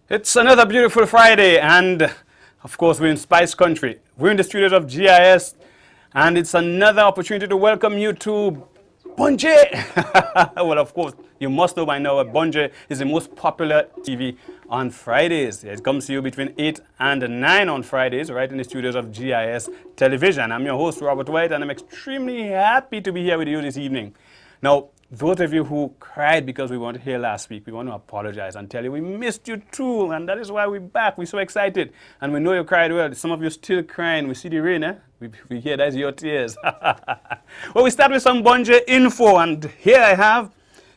It's another beautiful Friday, and of course, we're in Spice Country. We're in the studios of GIS, and it's another opportunity to welcome you to Bunje. Well, of course, you must know by now that Bunje is the most popular TV on Fridays. It comes to you between 8 and 9 on Fridays, right in the studios of GIS Television. I'm your host, Robert White, and I'm extremely happy to be here with you this evening. Now, those of you who cried because we weren't here last week, we want to apologize and tell you we missed you too, and that is why we're back. We're so excited, and we know you cried well. Some of you still crying. We see the rain, eh? We hear that's your tears. Well, we start with some Bunje info, and here I have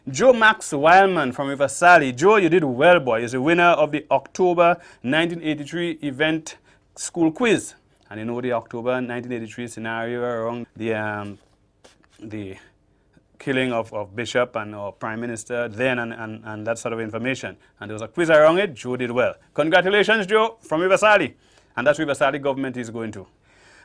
Joe Max Wildman from River Sally. Joe, you did well, boy. You're the winner of the October 1983 event school quiz. And you know the October 1983 scenario around the killing of Bishop and our Prime Minister then and that sort of information. And there was a quiz around it. Joe did well. Congratulations, Joe, from River Sally. And that's River Sally government is going to.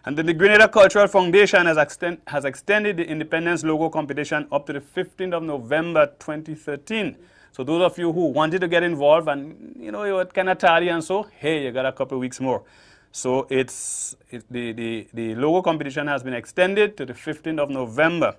And then the Grenada Cultural Foundation has extended the Independence Logo competition up to the 15th of November 2013. So those of you who wanted to get involved and you were kind of tardy and so, hey, you got a couple of weeks more. So the logo competition has been extended to the 15th of November.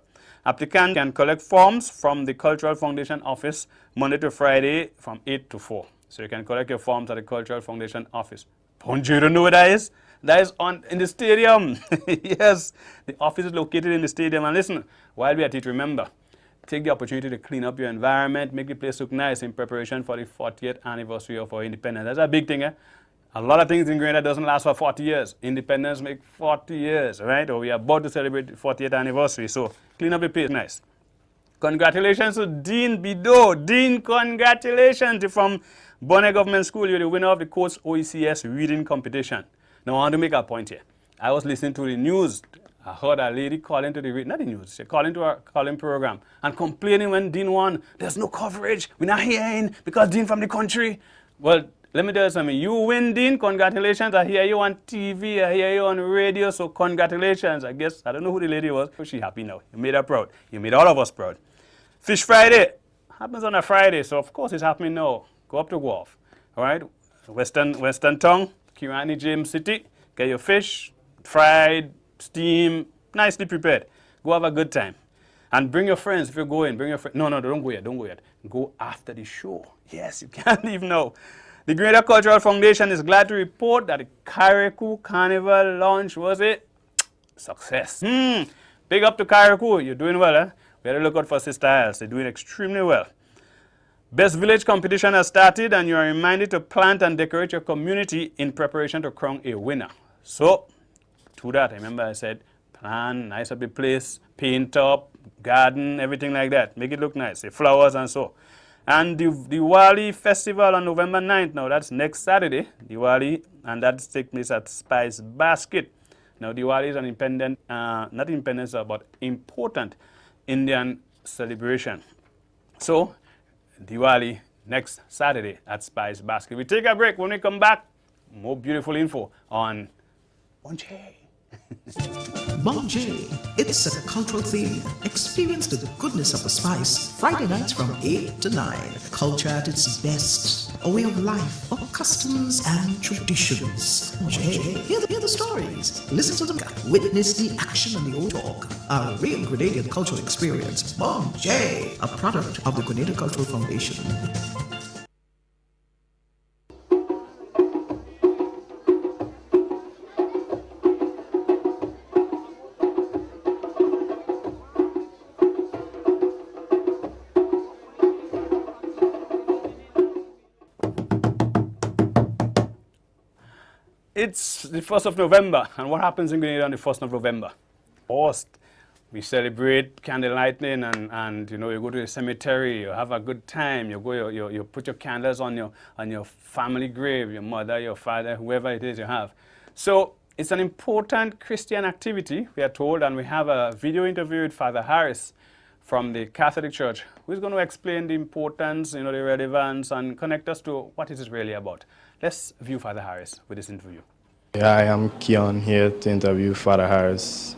Applicants can collect forms from the Cultural Foundation office Monday to Friday from 8 to 4. So you can collect your forms at the Cultural Foundation office. Don't you know what that is? That is in the stadium. Yes, the office is located in the stadium. And listen, while we're at it, remember, take the opportunity to clean up your environment, make the place look nice in preparation for the 40th anniversary of our independence. That's a big thing, eh? A lot of things in Grenada doesn't last for 40 years. Independence make 40 years, right? Or we are about to celebrate the 40th anniversary. So clean up the place nice. Congratulations to Dean Bido. Dean, congratulations. You're from Bonnet Government School. You're the winner of the Coast OECS reading competition. Now I want to make a point here. I was listening to the news. I heard a lady calling to the, not the news, she calling to our calling program and complaining when Dean won. There's no coverage. We're not hearing because Dean from the country. Well, let me tell you something. You win, Dean. Congratulations. I hear you on TV. I hear you on radio. So congratulations. I guess, I don't know who the lady was. But she's happy now. You made her proud. You made all of us proud. Fish Friday. Happens on a Friday. So, of course, it's happening now. Go up to Wharf. All right? Western Tongue, Kirani James City. Get your fish, fried, steamed, nicely prepared. Go have a good time. And bring your friends if you're going. Bring your friends. No, don't go yet. Don't go yet. Go after the show. Yes, you can't leave now. The Grenada Cultural Foundation is glad to report that the Carriacou Carnival launch was a success. Big up to Carriacou. You're doing well, eh? We had to look out for Sister Isles. They're doing extremely well. Best Village competition has started, and you are reminded to plant and decorate your community in preparation to crown a winner. So, to that, remember I said, plan, nice up the place, paint up, garden, everything like that. Make it look nice, the flowers and so. And the Diwali festival on November 9th, now that's next Saturday, Diwali, and that takes place at Spice Basket. Now Diwali is an independent, not independence, but important Indian celebration. So, Diwali next Saturday at Spice Basket. We take a break. When we come back, more beautiful info on Bunje. Bunje, it's a cultural theme. Experience the goodness of the spice. Friday nights from 8 to 9. Culture at its best. A way of life, of customs and traditions. Bunje, hear the stories. Listen to them. Witness the action and the old talk. A real Grenadian cultural experience. Bunje, a product of the Grenada Cultural Foundation. It's the 1st of November, and what happens in Grenada on the 1st of November? First, we celebrate candle lighting, and you go to the cemetery, you have a good time, you put your candles on your family grave, your mother, your father, whoever it is you have. So it's an important Christian activity, we are told, and we have a video interview with Father Harris from the Catholic Church, who's going to explain the importance, the relevance, and connect us to what it is really about. Let's view Father Harris with this interview. Yeah, I am Keon here to interview Father Harris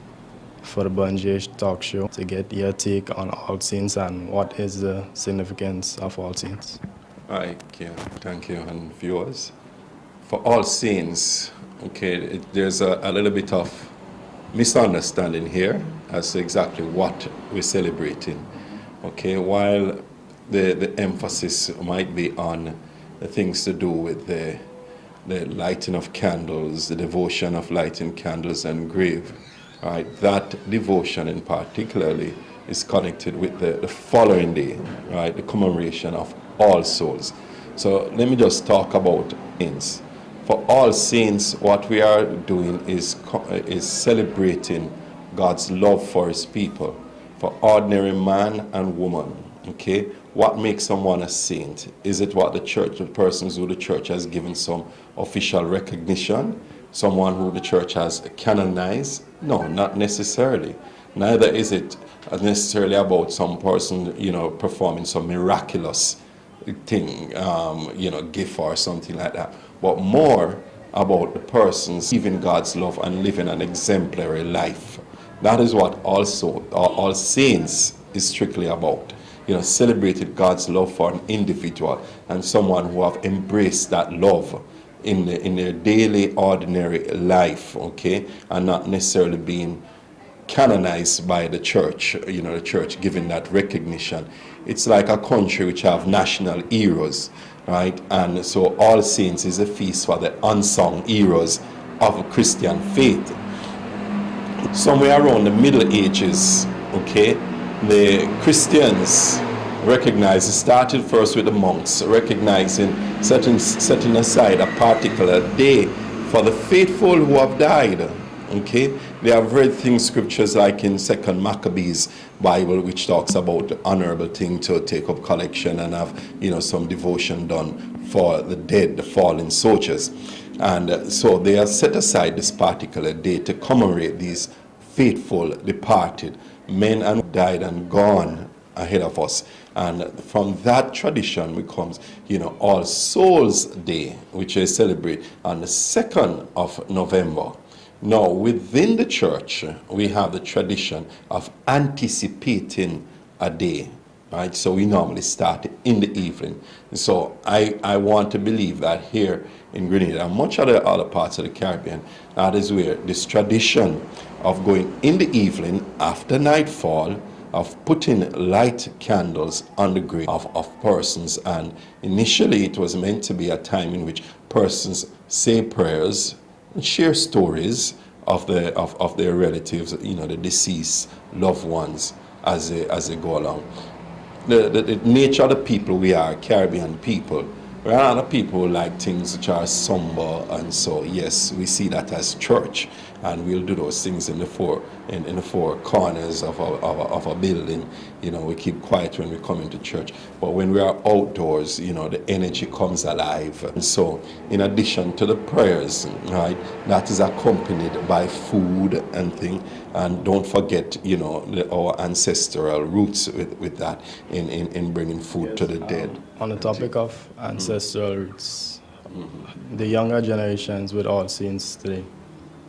for the Bunje talk show to get your take on All Saints and what is the significance of All Saints. Hi, Kian. Thank you, and viewers. For All Saints, okay, there's a little bit of misunderstanding here as to exactly what we're celebrating. Okay, while the emphasis might be on the things to do with the lighting of candles, the devotion of lighting candles and grave, right? That devotion in particularly is connected with the following day, right? The commemoration of All Souls. So let me just talk about saints. For All Saints, what we are doing is celebrating God's love for his people, for ordinary man and woman. Okay, what makes someone a saint? Is it what the church, the persons who the church has given some official recognition? Someone who the church has canonized? No, not necessarily. Neither is it necessarily about some person, performing some miraculous thing, gift or something like that. But more about the persons living God's love and living an exemplary life. That is what also All Saints is strictly about. Celebrated God's love for an individual and someone who have embraced that love in their daily, ordinary life, okay, and not necessarily being canonized by the church, the church giving that recognition. It's like a country which have national heroes, right? And so All Saints is a feast for the unsung heroes of Christian faith. Somewhere around the Middle Ages, okay, the Christians recognized, it started first with the monks, recognizing, setting aside a particular day for the faithful who have died. Okay, they have read things, scriptures like in 2nd Maccabees Bible, which talks about the honorable thing to take up collection and have, some devotion done for the dead, the fallen soldiers. And so they have set aside this particular day to commemorate these faithful departed men and died and gone ahead of us. And from that tradition becomes, All Souls Day, which is celebrated on the 2nd of November. Now, within the church, we have the tradition of anticipating a day, right? So we normally start in the evening. So I want to believe that here in Grenada and much of the other parts of the Caribbean, that is where this tradition of going in the evening after nightfall, of putting light candles on the grave of persons. And initially it was meant to be a time in which persons say prayers, share stories of their relatives, the deceased loved ones as they go along. The nature of the people we are, Caribbean people, we're not a people who like things which are somber, and so yes, we see that as church, and we'll do those things in the four corners of a building. We keep quiet when we come into church, but when we are outdoors, the energy comes alive. And so in addition to the prayers, right, that is accompanied by food and thing. And don't forget, our ancestral roots with that in bringing food to the dead. On the topic of ancestral roots, the younger generations with All Saints today,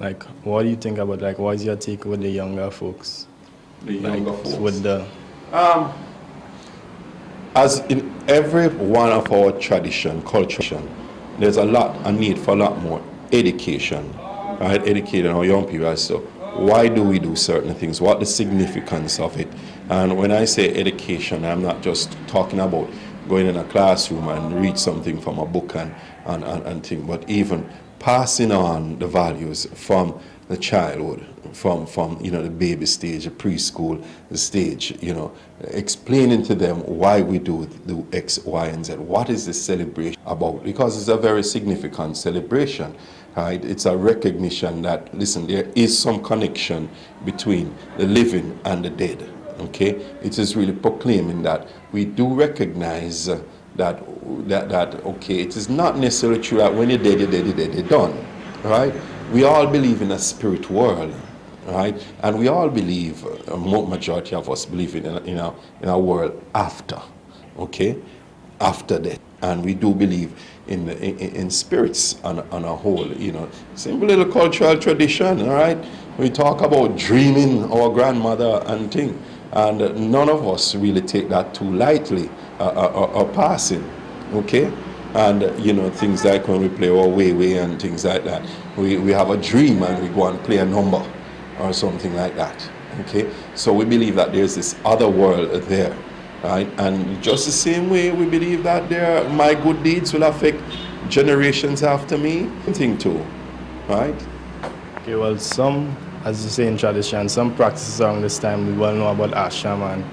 like, what do you think about, like, what is your take with the younger folks? The younger folks? With the... As in every one of our culture, there's a need for a lot more education, right? Educating our young people as to why do we do certain things, what the significance of it. And when I say education, I'm not just talking about going in a classroom and read something from a book and thing, but even passing on the values from the childhood, from the baby stage, the preschool stage, explaining to them why we do X, Y, and Z. What is this celebration about? Because it's a very significant celebration, right? It's a recognition that, listen, there is some connection between the living and the dead, okay? It is really proclaiming that we do recognize that okay, it is not necessarily true that when you're dead, you're done, right? We all believe in a spirit world, right? And we all believe, a majority of us believe in a world after, okay? After death. And we do believe in spirits on a whole, simple little cultural tradition, all right? We talk about dreaming our grandmother and thing, and none of us really take that too lightly or passing. okay? And, you know, things like when we play our way and things like that. We have a dream and we go and play a number or something like that, okay? So we believe that there's this other world there, right? And just the same way we believe that my good deeds will affect generations after me, thing too, right? Okay, well, some, as you say in tradition, some practices around this time, we well know about ashram and,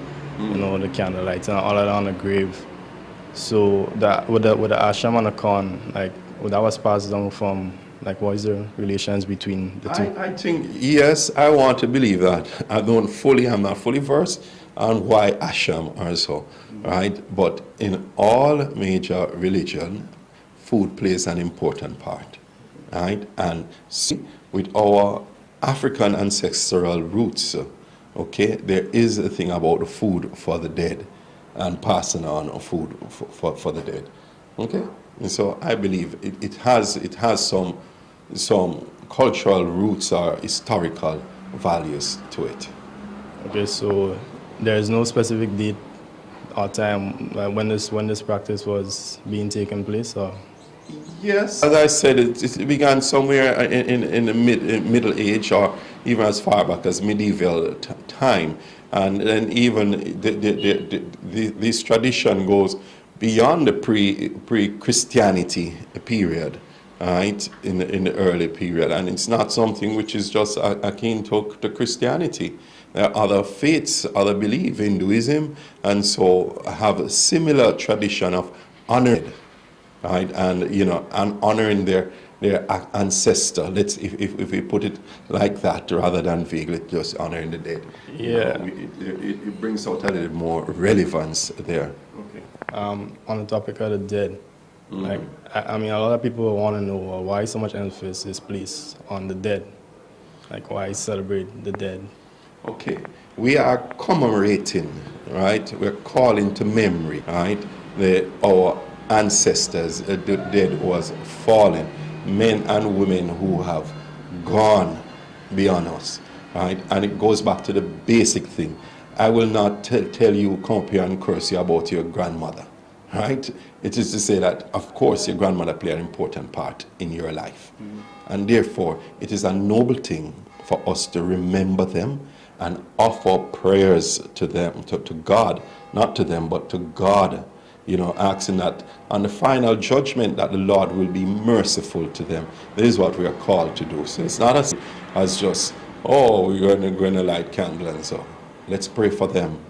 you know, the candlelight and all that on the grave. So that with the ashram and the corn, like, that was passed down from, like, what is the relations between the two? I think, yes, I want to believe that. I'm not fully versed on why ashram are so, right? But in all major religion, food plays an important part, right? And see, with our African ancestral roots, okay, there is a thing about the food for the dead and passing on of food for the dead, okay? And so I believe it has some cultural roots or historical values to it. Okay, so there is no specific date or time when this practice was being taken place, or? Yes, as I said, it began somewhere in the Middle Age, or even as far back as medieval time, and then even this tradition goes beyond the pre-Christianity period, right? In the early period, and it's not something which is just akin to Christianity. There are other faiths, other belief, Hinduism, and so have a similar tradition of honoring. Right, and you know, and honoring their ancestor. If we put it like that, rather than vaguely just honoring the dead. Yeah, it brings out a little more relevance there. Okay. On the topic of the dead, like I mean, a lot of people want to know why so much emphasis is placed on the dead. Like, why celebrate the dead? Okay, we are commemorating, right? We're calling to memory, right? Our ancestors, the dead was fallen, men and women who have gone beyond us, right? And it goes back to the basic thing. I will not tell you, come up here and curse you about your grandmother, right? It is to say that, of course, your grandmother played an important part in your life. And therefore, it is a noble thing for us to remember them and offer prayers to them, to God, not to them, but to God, you know, asking that on the final judgment that the Lord will be merciful to them. This is what we are called to do. So it's not as just, oh, we're going to light candles and so. Let's pray for them,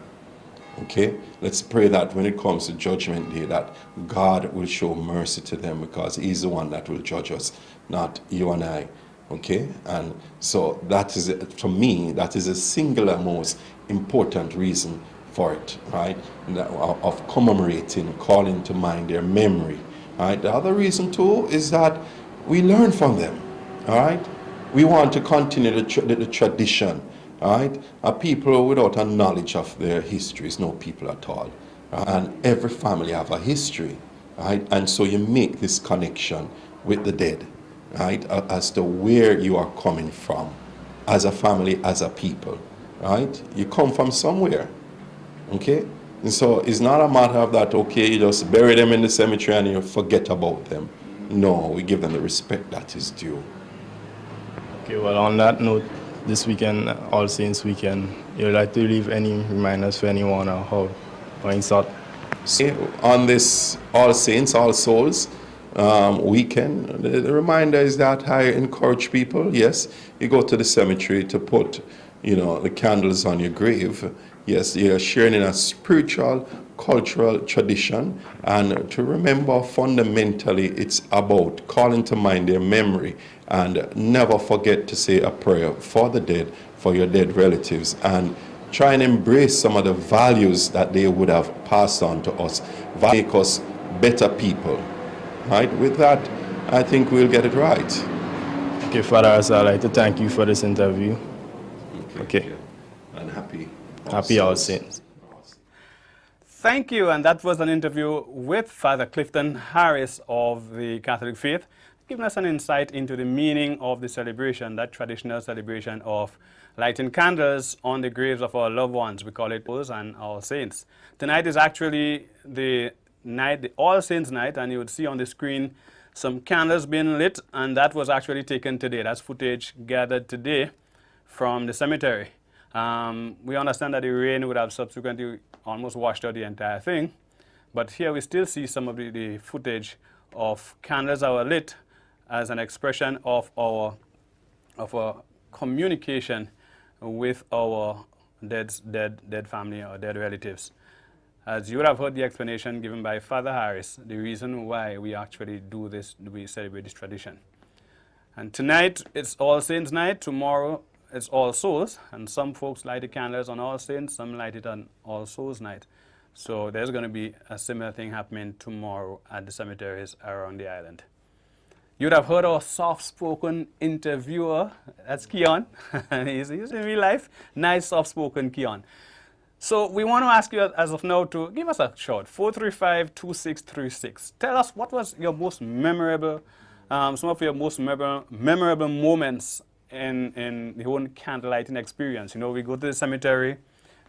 okay? Let's pray that when it comes to judgment day, that God will show mercy to them, because he's the one that will judge us, not you and I, okay? And so that is, for me, that is a singular most important reason for it, right? Of commemorating, calling to mind their memory, right? The other reason too is that we learn from them, all right? We want to continue the tradition, all right? A people without a knowledge of their history is no people at all. And every family have a history, right? And so you make this connection with the dead, right? As to where you are coming from, as a family, as a people, right? You come from somewhere. Okay? And so it's not a matter of that, okay, you just bury them in the cemetery and you forget about them. No, we give them the respect that is due. Okay, well, on that note, this weekend, All Saints weekend, you'd like to leave any reminders for anyone or how insult? On this All Saints, All Souls weekend, the reminder is that I encourage people, yes, you go to the cemetery to put, you know, the candles on your grave. Yes, you're sharing in a spiritual, cultural tradition, and to remember fundamentally it's about calling to mind their memory, and never forget to say a prayer for the dead, for your dead relatives, and try and embrace some of the values that they would have passed on to us, make us better people. Right? With that, I think we'll get it right. Okay, Father, I'd like to thank you for this interview. Okay. And happy All Saints. Thank you, and that was an interview with Father Clifton Harris of the Catholic Faith, giving us an insight into the meaning of the celebration, that traditional celebration of lighting candles on the graves of our loved ones. We call it All and All Saints. Tonight is actually the night, the All Saints night, and you would see on the screen some candles being lit, and that was actually taken today. That's footage gathered today from the cemetery. We understand that the rain would have subsequently almost washed out the entire thing, but here we still see some of the footage of candles that were lit as an expression of our communication with our dead family or dead relatives. As you would have heard the explanation given by Father Harris, the reason why we actually do this, we celebrate this tradition. And tonight it's All Saints night, tomorrow it's All Souls, and some folks light the candles on All Saints, some light it on All Souls night. So there's going to be a similar thing happening tomorrow at the cemeteries around the island. You'd have heard our soft-spoken interviewer, that's Keon. he's in real life, nice soft-spoken Keon. So we want to ask you as of now to give us a short, 435-2636. Tell us what was your most memorable, some of your most memorable moments in the whole candlelighting experience. You know, we go to the cemetery,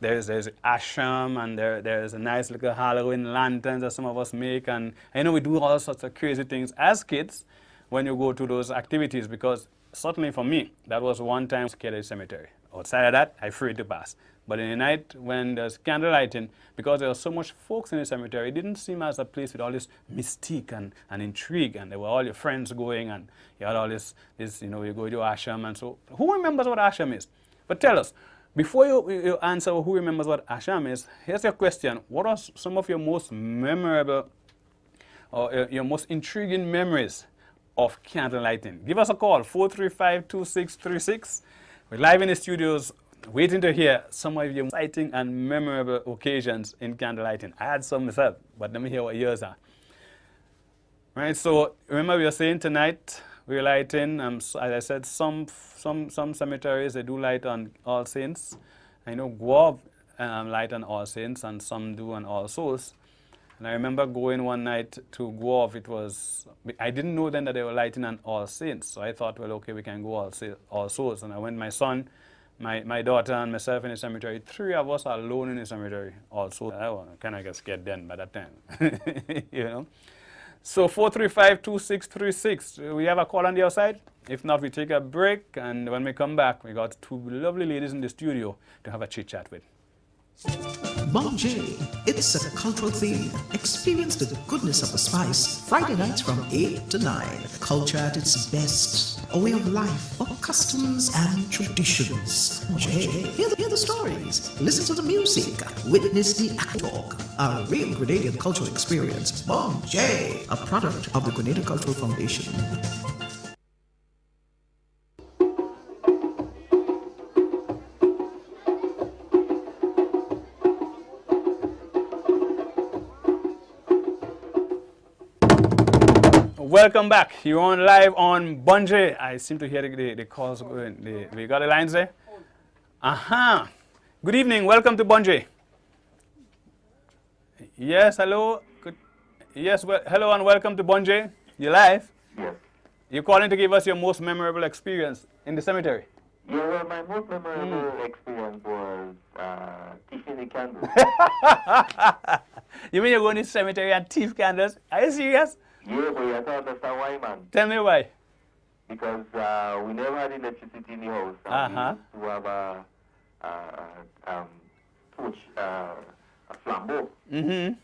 there's asham, and there's a nice little Halloween lanterns that some of us make, and I know we do all sorts of crazy things as kids when you go to those activities, because certainly for me, that was one time scared at the cemetery. Outside of that, I afraid to pass. But in the night when there's candlelighting, because there was so much folks in the cemetery, it didn't seem as a place with all this mystique and intrigue, and there were all your friends going, and you had all this you know, you go to asham, and so who remembers what asham is? But tell us, before you answer who remembers what asham is, here's your question. What are some of your most memorable or your most intriguing memories of candlelighting? Give us a call, 435-2636. We're live in the studios waiting to hear some of your exciting and memorable occasions in candlelighting. I had some myself, but let me hear what yours are. Right, so remember we were saying tonight we're lighting, as I said, some cemeteries, they do light on All Saints. I know Guav light on All Saints, and some do on All Souls. And I remember going one night to Guav. I didn't know then that they were lighting on All Saints, so I thought, well, okay, we can go All Souls. And I went, my son, my daughter, and myself in the cemetery. 3 of us are alone in the cemetery, All Souls. I kind of got scared then by that time, you know. So 435-2636. We have a call on the outside. If not, we take a break, and when we come back, we got 2 lovely ladies in the studio to have a chit-chat with. Bonjay, it's a cultural theme. Experience the goodness of the spice. Friday nights from 8 to 9. Culture at its best. A way of life, of customs and traditions. Bonjay, hear the stories. Listen to the music. Witness the act talk. A real Grenadian cultural experience. Bonjay, a product of the Grenada Cultural Foundation. Welcome back. You're on live on Bonjay. I seem to hear the calls going. We got the lines there? Aha. Good evening. Welcome to Bonjay. Yes, hello. Yes, well, hello and welcome to Bonjay. You live? Yes. You're calling to give us your most memorable experience in the cemetery. Yeah, well, my most memorable experience was teaching the candles. You mean you're going to the cemetery and thief candles? Are you serious? Yeah, but you have to understand why, man. Tell me why. Because we never had electricity in the house. And we used to have a torch, a flambeau. Mm-hmm.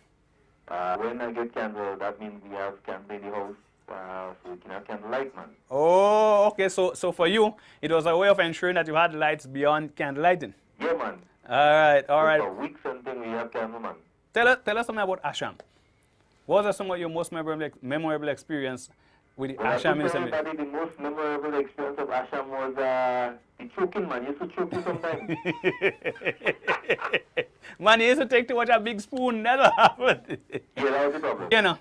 When I get candle, that means we have candle in the house, so we can have candlelight, man. Oh, okay. So for you, it was a way of ensuring that you had lights beyond candlelighting. Yeah, man. All right. For weeks and things, we have candle, man. Tell us something about asham. What was some of your most memorable experience with the asham in the cemetery? The most memorable experience of asham was the choking, man. You used to choke you sometimes. Man, you used to take too much a big spoon. Never happened. Yeah, that was the problem. You know,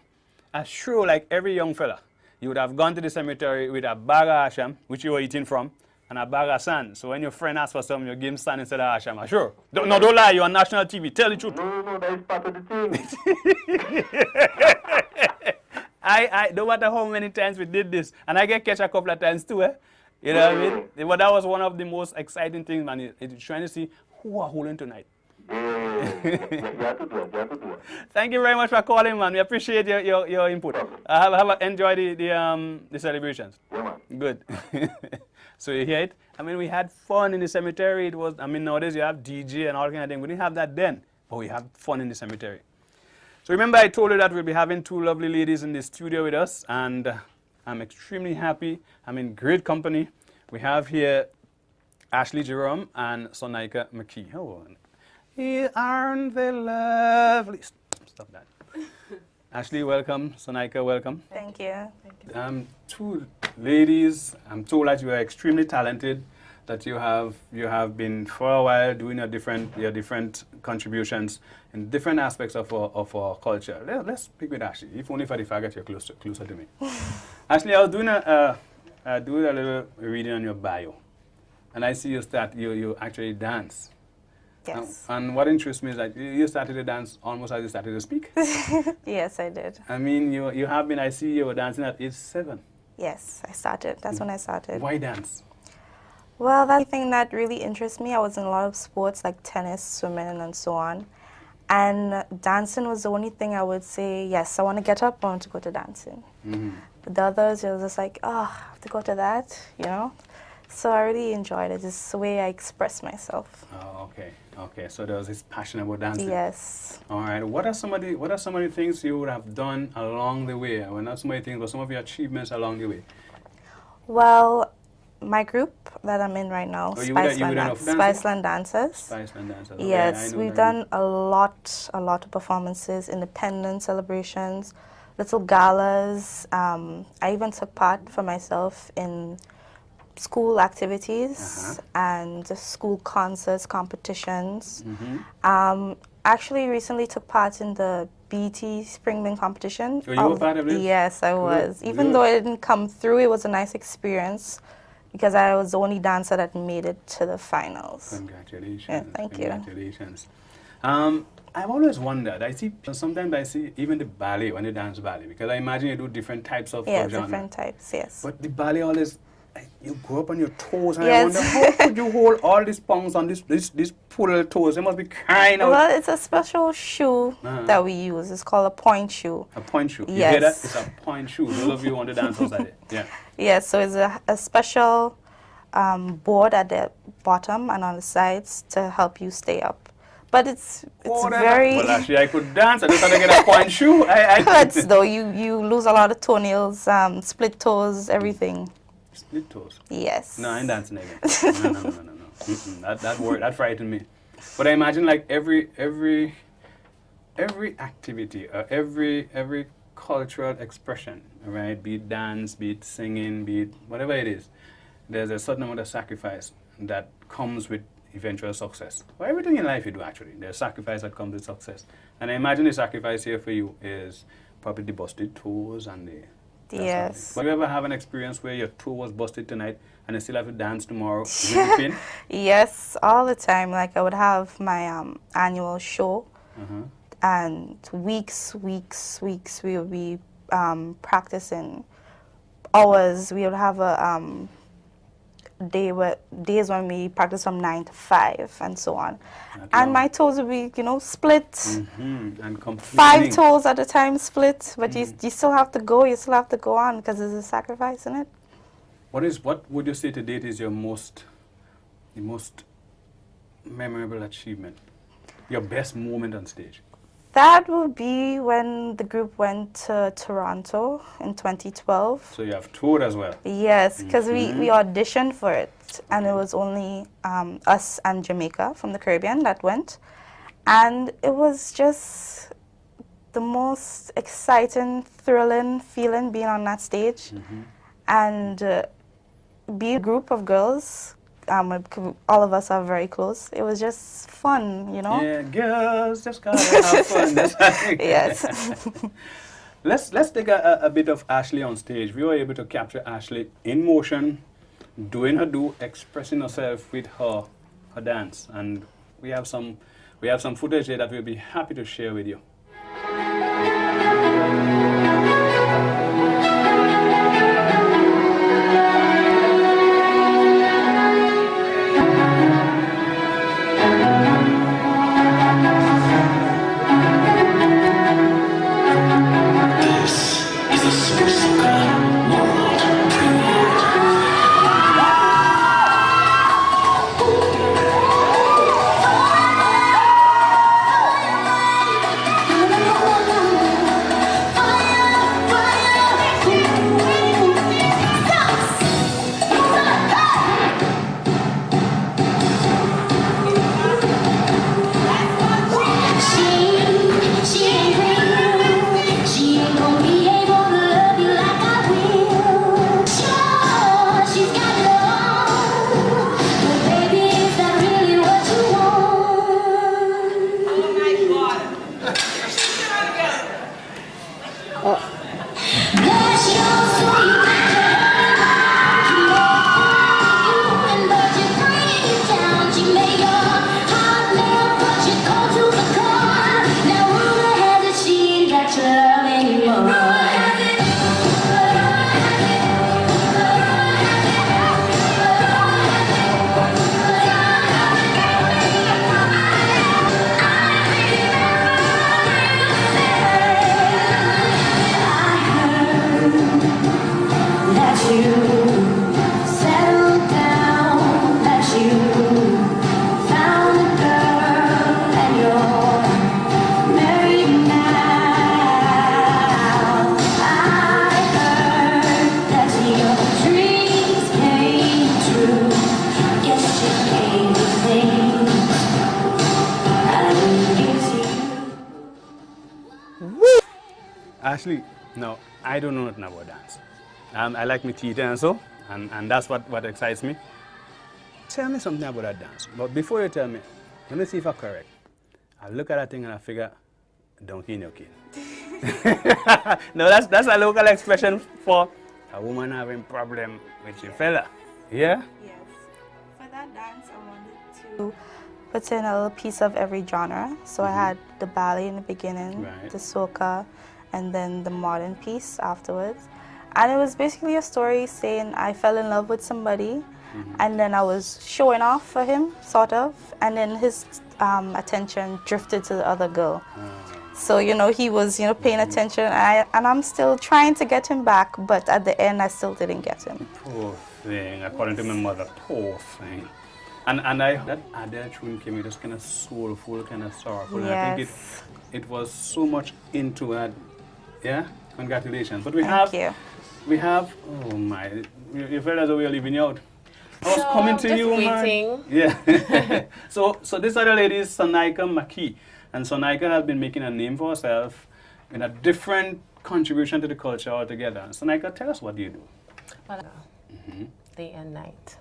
I'm sure like every young fella, you would have gone to the cemetery with a bag of asham, which you were eating from, and a bag of sand. So when your friend asks for some, you give him sand instead of asham. Sure. Don't lie. You're on national TV. Tell the truth. No, that is part of the thing. No matter how many times we did this, and I get catch a couple of times too, eh? You know what I mean? But that was one of the most exciting things, man. It's trying to see who are holding tonight. You have to do it. You have to do it. Thank you very much for calling, man. We appreciate your input. Enjoy the celebrations. Yeah, man. Good. So you hear it? I mean, we had fun in the cemetery. It was, I mean, nowadays you have DJ and all kind of things. We didn't have that then, but we had fun in the cemetery. So remember I told you that we'll be having two lovely ladies in the studio with us, and I'm extremely happy. I'm in great company. We have here Ashley Jerome and Sonaika McKee. Oh, aren't they lovely? Stop that. Ashley, welcome. Sonaika, welcome. Thank you. Two ladies. I'm told that you are extremely talented, that you have been for a while doing your different contributions in different aspects of our culture. Let's speak with Ashley, if only for the fact that you're closer to me. Ashley, I was doing a little reading on your bio, and I see you actually dance. Yes. And what interests me is that you started to dance almost as you started to speak. Yes, I did. I mean, you have been, I see you were dancing at age 7. Yes, I started. That's when I started. Why dance? Well, that's the thing that really interests me. I was in a lot of sports like tennis, swimming, and so on. And dancing was the only thing I would say, yes, I want to get up, I want to go to dancing. But the others, it was just like, oh, I have to go to that, you know? So I really enjoyed it. It's the way I express myself. Oh, okay. Okay, so there was this passion about dancing. Yes. All right. What are some of the things you would have done along the way? Well, not so many things, but some of your achievements along the way. Well, my group that I'm in right now, Spiceland Dancers. Spiceland Dancers. Yes, we've done a lot of performances, independent celebrations, little galas. I even took part for myself in school activities and school concerts, competitions. Actually, recently took part in the BT Spring Bean competition. So you were part of it? Yes, I was. Even though it didn't come through, it was a nice experience because I was the only dancer that made it to the finals. Congratulations. Yeah, thank you. Congratulations. I've always wondered, sometimes I see even the ballet, when you dance ballet, because I imagine you do different types of genre. Different types, yes. But the ballet always, you go up on your toes, and yes. I wonder, how could you hold all these pounds on these poodle toes? They must be crying out. Well, it's a special shoe that we use. It's called a point shoe. A point shoe? You yes. hear that? It's a point shoe. Those of you who want to dance outside it. Yeah. Yes, so it's a special board at the bottom and on the sides to help you stay up. But it's very... Well, actually, I could dance. I just had to get a point shoe. Hurts, though. You lose a lot of toenails, split toes, everything. Split toes? Yes. No, I ain't dancing again. No. That frightened me. But I imagine like every activity, every cultural expression, right? Be it dance, be it singing, be it whatever it is, there's a certain amount of sacrifice that comes with eventual success. For everything in life you do, actually, there's sacrifice that comes with success. And I imagine the sacrifice here for you is probably the busted toes and the... Yes. But you ever have an experience where your toe was busted tonight and you still have to dance tomorrow with the pain? Yes, all the time. Like I would have my annual show, and weeks we would be practicing hours. We would have a days when we practice from 9 to 5 and so on. And my toes would be, split. And 5 toes at a time split, but you still have to go. You still have to go on because there's a sacrifice in it. What would you say to date is the most memorable achievement? Your best moment on stage? That would be when the group went to Toronto in 2012. So you have toured as well? Yes, because we auditioned for it, and it was only us and Jamaica from the Caribbean that went. And it was just the most exciting, thrilling feeling being on that stage. And being a group of girls, all of us are very close. It was just fun, Yeah, girls just gotta have fun. Yes. Let's take a bit of Ashley on stage. We were able to capture Ashley in motion, doing her do, expressing herself with her dance, and we have some footage here that we'll be happy to share with you. Actually, no, I don't know nothing about dance. I like my theater and so, and that's what excites me. Tell me something about that dance. But before you tell me, let me see if I'm correct. I look at that thing and I figure, donkey in your king. No, that's a local expression for a woman having problem with your fella. Yeah? Yes. For that dance, I wanted to put in a little piece of every genre. So I had the ballet in the beginning, Right. the soca, and then the modern piece afterwards. And it was basically a story saying I fell in love with somebody, and then I was showing off for him, sort of, and then his attention drifted to the other girl. So, you know, he was, you know, paying attention, and I'm still trying to get him back, but at the end, I still didn't get him. Poor thing, according to my mother, poor thing. And that Adele tune came in just kind of soulful, kind of sorrowful. And I think Yes. it was so much into it. Yeah? Congratulations. But we Thank you. oh my, you felt as though we were leaving you out. I was coming to just you, waiting. man. Yeah. so this other lady is Sonaika McKee. And Sonaika has been making a name for herself in a different contribution to the culture altogether. Sonaika, tell us, what do you do? Well, day and night.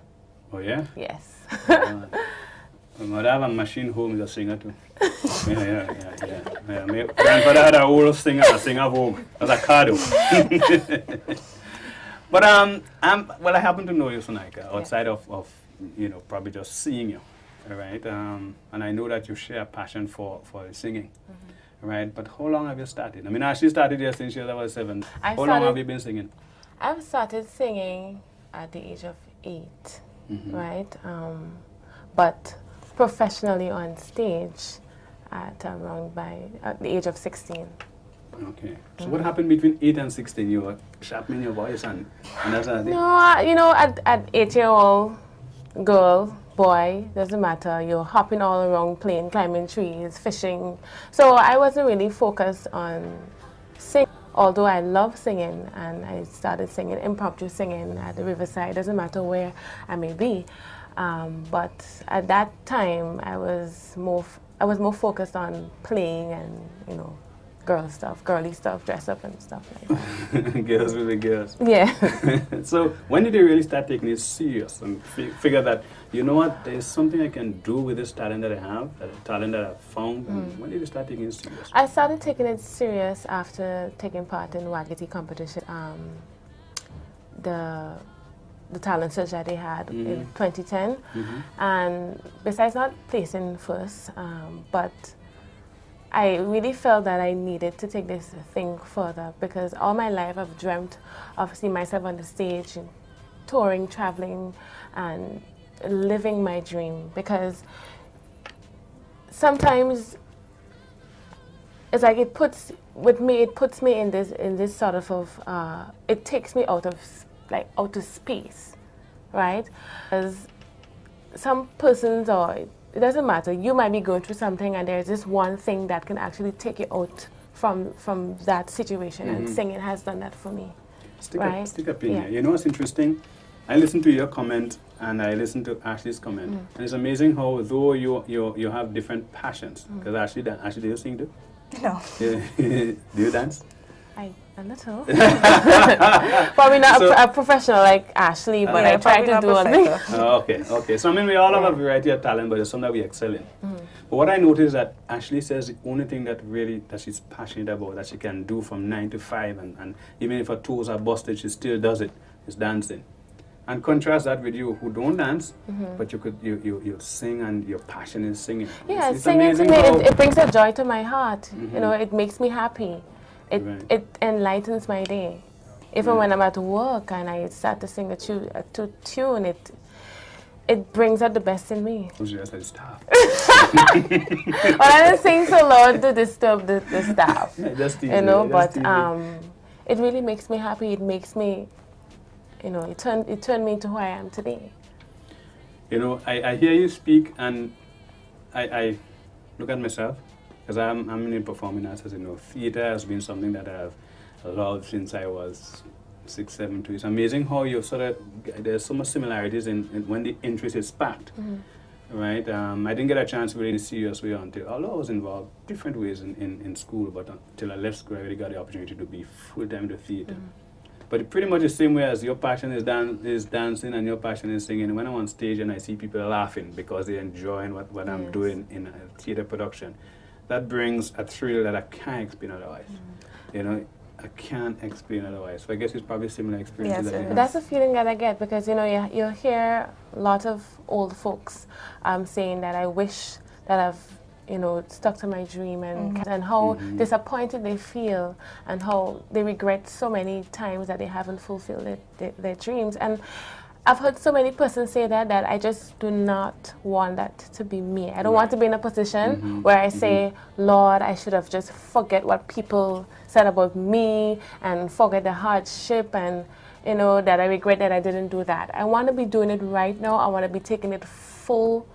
Oh, yeah? Yes. My mother have a machine home, is a singer too. Yeah. My grandfather had a old singer, a singer vogue, as a cardo. But well, I happen to know you, Sonaika, outside of you know, probably just seeing you, all right? And I know that you share a passion for singing, right? But how long have you started? I mean, I actually started here since you were 7. How long have you been singing? I've started singing at the age of 8, right? But professionally on stage at the age of 16. Okay. So what happened between 8 and 16? You were sharpening your voice and that's a thing? No, you know, at 8-year-old girl, boy, doesn't matter. You're hopping all around, playing, climbing trees, fishing. So I wasn't really focused on singing, although I love singing, and I started singing, impromptu singing at the Riverside. Doesn't matter where I may be. But at that time, I was more focused on playing and, you know, girly stuff, dress up and stuff like that. Girls will be girls. Yeah. So when did you really start taking it serious and figure that, you know what, there's something I can do with this talent that I have, that talent that I've found? And when did you start taking it serious? I started taking it serious after taking part in Waggity competition. The talent search that they had in 2010. And besides not placing first, but I really felt that I needed to take this thing further, because all my life I've dreamt of seeing myself on the stage, and touring, traveling, and living my dream. Because sometimes it's like it puts me in this sort of it takes me out of outer space, right? Because some persons, or it doesn't matter, you might be going through something and there's this one thing that can actually take you out from that situation, and singing has done that for me. Stick up in here. You know what's interesting? I listened to your comment and I listened to Ashley's comment, and it's amazing how, though you have different passions, because Ashley, do you sing too? No. Do you dance? A little. Probably not a professional like Ashley, but I try to do a thing. Okay. So I mean, we all have a variety of talent, but it's something that we excel in. But what I noticed is that Ashley says the only thing that she's passionate about, that she can do from 9 to 5, and even if her toes are busted, she still does it, is dancing. And contrast that with you, who don't dance, but you sing, and your passion is singing. Yeah, singing to me, it brings a joy to my heart. You know, it makes me happy. It enlightens my day. Even when I'm at work and I start to sing a tune, it brings out the best in me. Staff. Well, I don't sing so loud to disturb the staff. Yeah, just you know, but it really makes me happy. It makes me, you know, it turned me into who I am today. You know, I hear you speak, and I look at myself, because I'm in performing arts, as you know. Theater has been something that I've loved since I was 6, 7, 2. It's amazing how you there's so much similarities in when the interest is sparked. right? I didn't get a chance to really serious way until, although I was involved different ways in school, but until I left school, I really got the opportunity to be full-time to theater. But pretty much the same way as your passion is dancing and your passion is singing. When I'm on stage and I see people laughing because they're enjoying what I'm doing in a theater production, that brings a thrill that I can't explain otherwise. You know, I can't explain otherwise. So I guess it's probably similar experiences. Yes, that you have. That's the feeling that I get because, you know, you hear a lot of old folks saying that I wish that I've, you know, stuck to my dream and how disappointed they feel and how they regret so many times that they haven't fulfilled their dreams. And I've heard so many persons say that I just do not want that to be me. I don't want to be in a position where I say, Lord, I should have just forget what people said about me and forget the hardship and, you know, that I regret that I didn't do that. I want to be doing it right now. I want to be taking it full,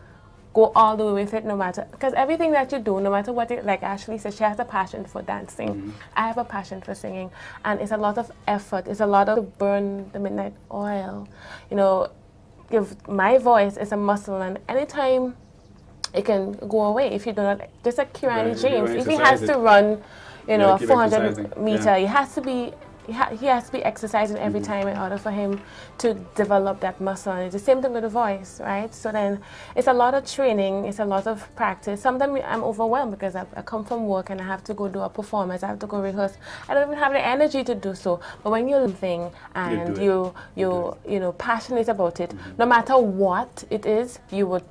go all the way with it, no matter, because everything that you do, no matter what, like Ashley said, she has a passion for dancing. I have a passion for singing, and it's a lot of effort. It's a lot of burn the midnight oil. You know, my voice is a muscle, and anytime it can go away if you do not. Just like Kirani James, if he has to run, you know, a 400 meter, he has to be. He has to be exercising every time in order for him to develop that muscle. And it's the same thing with the voice, right? So then it's a lot of training, it's a lot of practice. Sometimes I'm overwhelmed because I come from work and I have to go do a performance, I have to go rehearse. I don't even have the energy to do so. But when you're thing and you know, passionate about it, no matter what it is, you would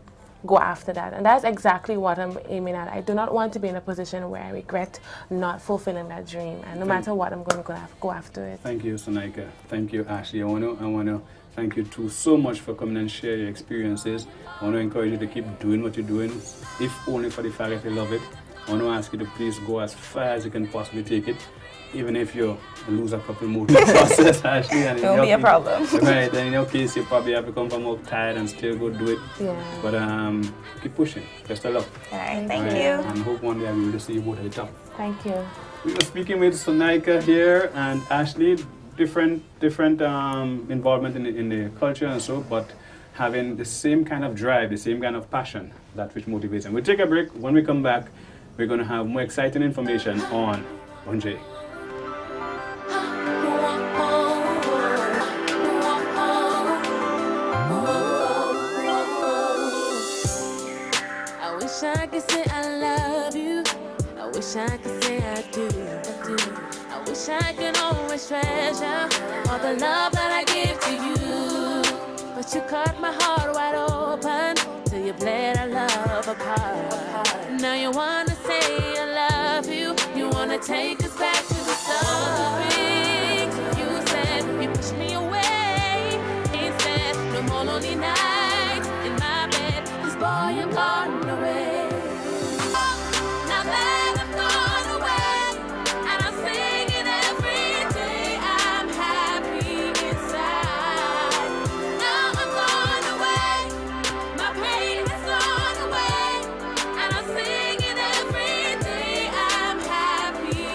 go after that. And that's exactly what I'm aiming at. I do not want to be in a position where I regret not fulfilling that dream. And no matter what, I'm going to go after it. Thank you, Sonaika. Thank you, Ashley. I want to thank you too so much for coming and share your experiences. I want to encourage you to keep doing what you're doing, if only for the fact that you love it. I want to ask you to please go as far as you can possibly take it, even if you lose a couple more in the process, Ashley. And It won't be a problem. Right, then in your case, you probably have to come from up tired and still go do it. Yeah. But keep pushing. Best of luck. All right, thank Right, you. And hope one day I'll be able to see you both at the top. Thank you. We were speaking with Sonaika here and Ashley, different involvement in the culture and so, but having the same kind of drive, the same kind of passion, that which motivates them. We'll take a break. When we come back, we're going to have more exciting information on Bonje. I wish I could say I love you. I wish I could say I do. I wish I could always treasure all the love that I give to you. But you cut my heart wide open till you bled our love apart. Now you wanna say I love you. You wanna take us back to the start. You said you pushed me away. Instead, no more lonely nights in my bed. This boy, I'm gone away. Now that I've gone away, and I'm singing every day, I'm happy inside. Now I'm gone away, my pain has gone away, and I'm singing every day, I'm happy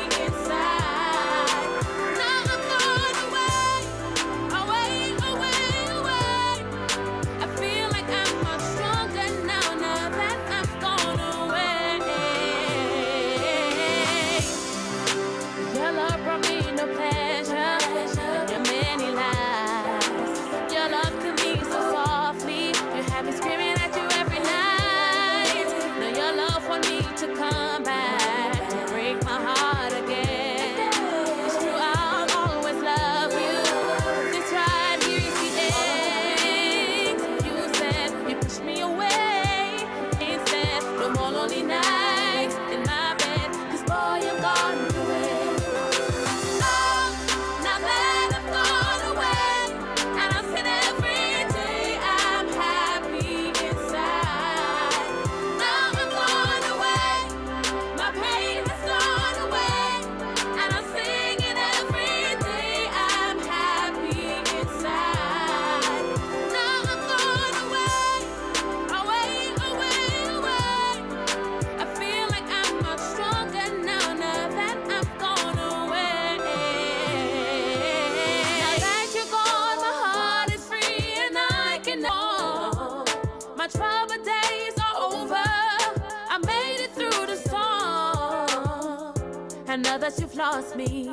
And now that you've lost me,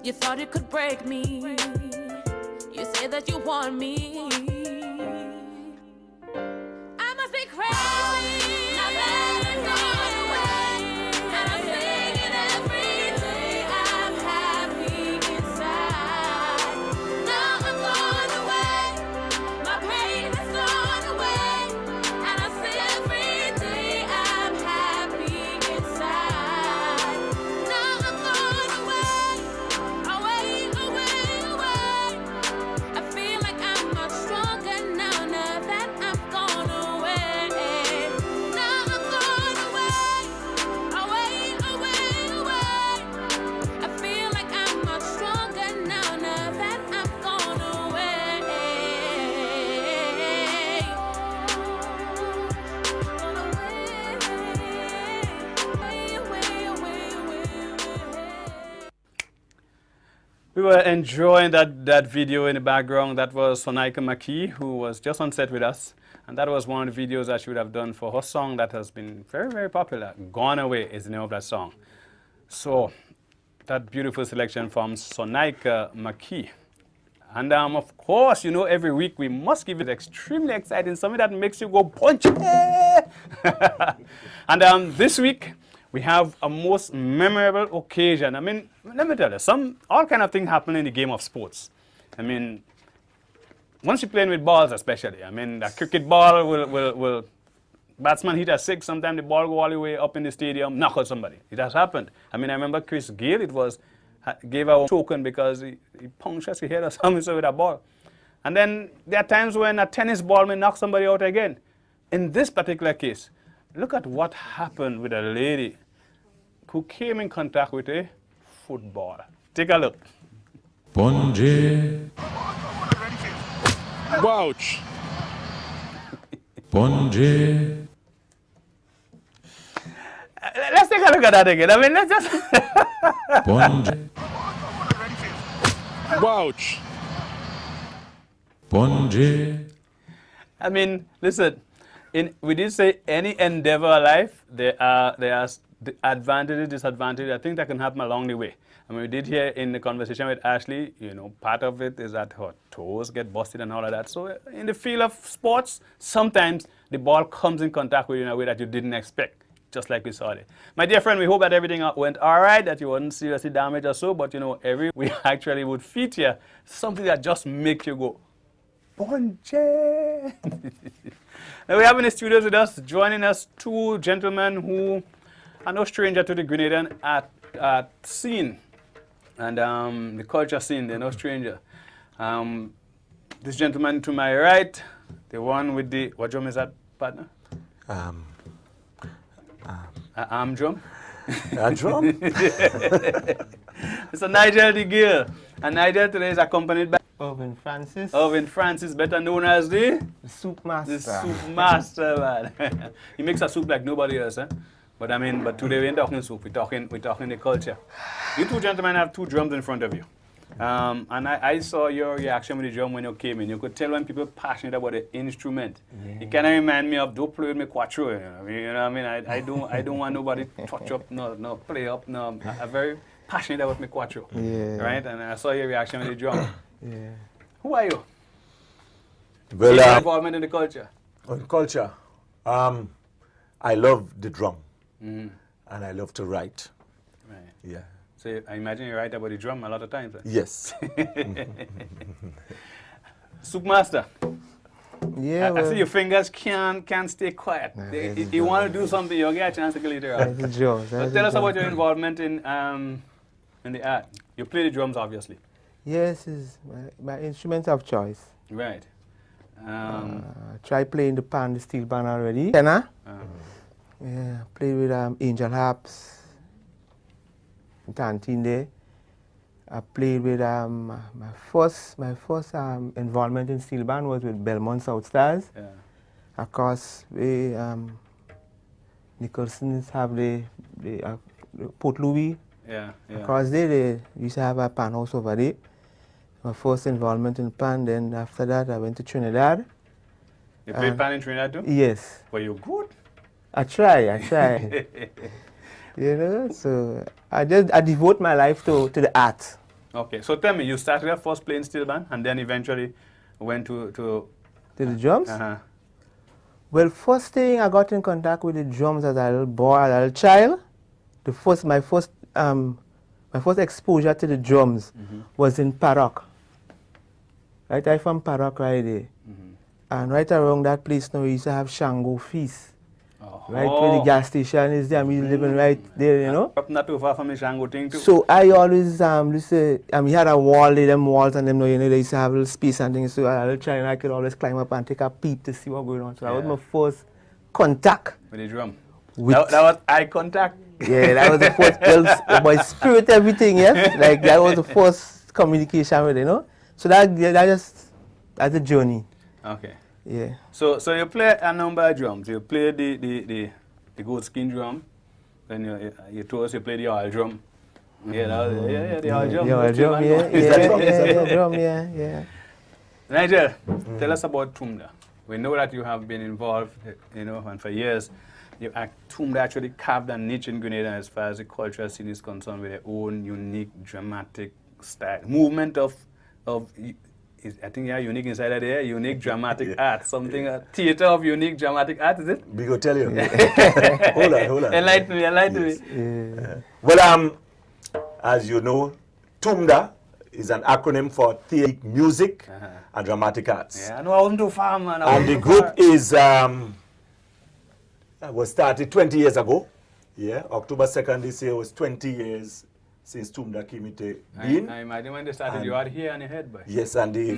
you thought it could break me. You say that you want me. I must be crazy. Now that it's gone away, and I'm singing every day. I'm happy inside. Now I'm gone away. My pain has gone away, and I say every day I'm happy inside. Now I'm gone away, away, away, away. I feel like I'm much stronger now, now that I've gone away. Now I'm gone away, away, away, away. I feel like I'm much stronger now, now that I've gone away. Gone away. We were enjoying that video in the background. That was Sonaika McKee, who was just on set with us. And that was one of the videos that she would have done for her song that has been very, very popular. Gone Away is the name of that song. So, that beautiful selection from Sonaika McKee. And of course, you know, every week we must give it extremely exciting, something that makes you go punch. And this week we have a most memorable occasion. I mean, let me tell you, all kind of things happen in the game of sports. I mean, once you're playing with balls especially, I mean, the cricket ball will batsman hit a six, sometimes the ball go all the way up in the stadium, knock out somebody. It has happened. I mean, I remember Chris Gayle, gave a token because he punched his head or something so with a ball. And then there are times when a tennis ball may knock somebody out again. In this particular case, look at what happened with a lady who came in contact with a football. Take a look. Ponje. Ouch. Ponje. Let's take a look at that again. I mean, let's just... Ponje. Ouch. Ponje. I mean, listen, we did say any endeavor of life, there are advantages, disadvantages. I think that can happen along the way. I mean, we did hear in the conversation with Ashley, you know, part of it is that her toes get busted and all of that. So in the field of sports, sometimes the ball comes in contact with you in a way that you didn't expect, just like we saw it. My dear friend, we hope that everything went all right, that you weren't seriously damaged or so, but you know, we actually would feature something that just makes you go, Ponche! Now we have in the studios with us, joining us, two gentlemen who are no stranger to the Grenadian art scene and the culture scene. They're no stranger. This gentleman to my right, the one with the, what drum is that, partner? Arm drum? A drum? It's a Nigel de Gill. And Nigel today is accompanied by Irvin Francis. Irvin Francis, better known as the Soup Master. The Soup Master, man. He makes a soup like nobody else, eh? But I mean, but today we ain't talking soup, we're talking the culture. You two gentlemen have two drums in front of you. And I saw your reaction with the drum when you came in. You could tell when people are passionate about the instrument. Yeah. It kind of remind me of don't play with me quattro. You know what I mean? I don't want nobody to touch up, no play up, no. I'm very passionate about my quattro. Yeah. Right? And I saw your reaction with the drum. Yeah. Who are you? Well, your involvement in the culture. On culture, I love the drum, and I love to write. Right. Yeah. So I imagine you write about the drum a lot of times. Right? Yes. Soup Master. Yeah. I see your fingers can't stay quiet. You want to do something, you'll get a chance to go later on. So tell us about your involvement in the art. You play the drums, obviously. Yes, it's my instrument of choice. Right. Try playing the pan, the steel pan already. Tenor. Yeah, play with angel harps. Canteen there. I played with my first involvement in steel band was with Belmont South Stars. Yeah. Of course, we Nicholson's have the Port Louis. Yeah, yeah. Of course, they used to have a pan house over there. My first involvement in pan. Then after that, I went to Trinidad. You played pan in Trinidad too? Yes. Were you good? I try. You know, so I devote my life to the art. Okay, so tell me, you started your first playing steel band and then eventually went to the drums? Uh-huh. Well, first thing I got in contact with the drums as a little boy, as a little child. My first exposure to the drums was in Parok. Right, I'm from Parok right there. And right around that place now, we used to have Shango Feast. Right where the gas station is there, we living right there, you know. Not too far from the Shango thing too. So I always we had a wall, them walls and them, you know, they used to have a little space and things. So I could always climb up and take a peep to see what going on. So that was my first contact with the drum. That was eye contact. Yeah, that was the first my spirit, everything, yes. Like that was the first communication with, you know. So that's a journey. Okay. Yeah. So you play a number of drums. You play the goat skin drum. Then you told us you play the oil drum. Yeah, the oil drum. The oil drum, yeah. Nigel, tell us about Tumda. We know that you have been involved, you know, and for years, Tumda actually carved a niche in Grenada as far as the cultural scene is concerned with their own unique, dramatic style. Movement of I think unique inside of there, unique dramatic art, something, a theater of unique dramatic art, is it? We go tell you. Hold on. Enlighten me. Yeah. Well, as you know, TUMDA is an acronym for Theatre, Music, and Dramatic Arts. Yeah, I wasn't too far, man. And the group was started 20 years ago. Yeah, October 2nd this year was 20 years since TUMDA came into being. I imagine when they started, you had hair on your head, boy. Yes, and the